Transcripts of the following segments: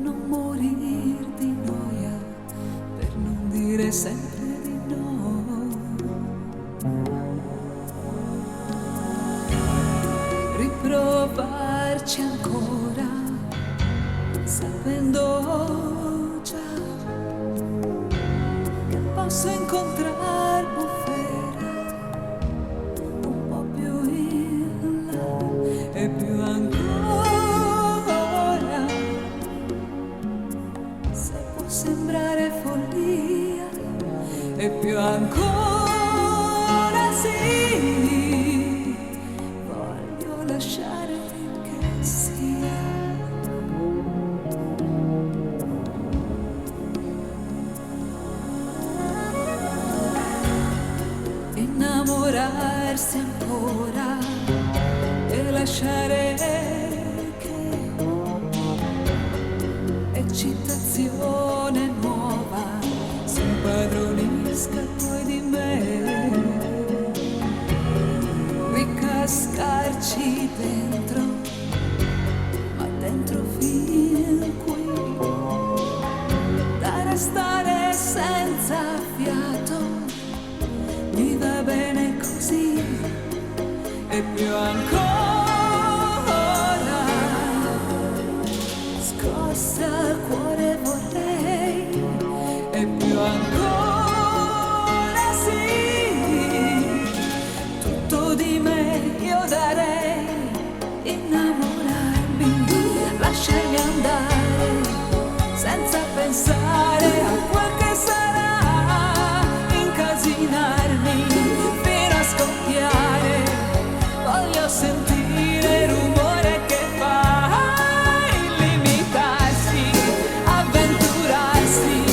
non morir di noia, per non dire sempre di no. Riprovarci ancora, sapendo già che posso incontrar bufera un po' più in là e più ancora, se può sembrare follia, e più ancora sì, voglio lasciare che sia. Innamorarsi ancora e lasciare che eccitazione nuova si impadronisca poi di me, ricascarci dentro, ma dentro fin qui, da restare senza fiato, mi va bene così, e più ancora, scossa al cuore vorrei, e più ancora sì, tutto di me io darei, innamorarmi, lasciarmi andare, senza pensare a quel che sarà, incasinarmi fino a scoppiare, voglio sentire il rumore che fa, illimitarsi, avventurarsi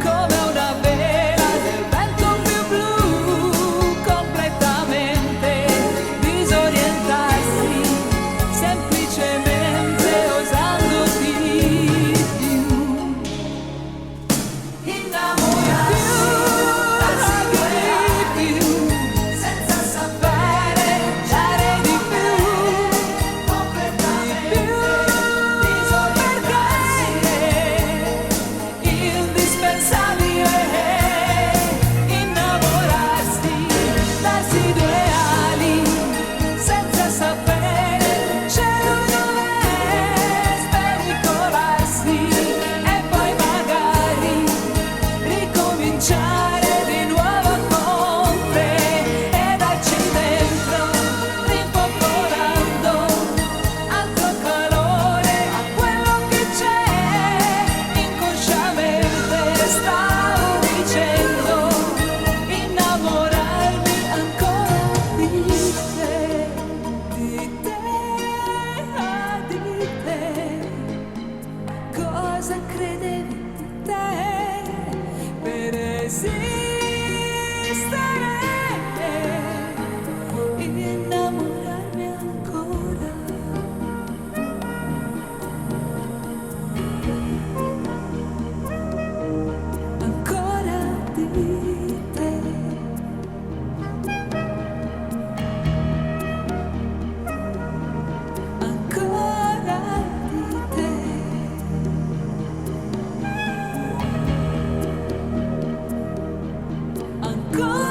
come una vela del vento più blu, completamente disorientarsi, semplicemente osando di più, innamorarsi di più, senza sapere dare di più, completamente disorientarsi, indispensabile, innamorarsi, darsi due ali, senza sapere cielo dov'è, spericolarsi e poi magari ricominciare di nuovo con te e darci dentro, rinfocorando altro calore a quello che c'è, inconsciamente stavo dicendo, innamorarmi ancora di te, di te, di te, cosa credevi di te per esistere, innamorarmi ancora, ancora di te, ancora di te, ancora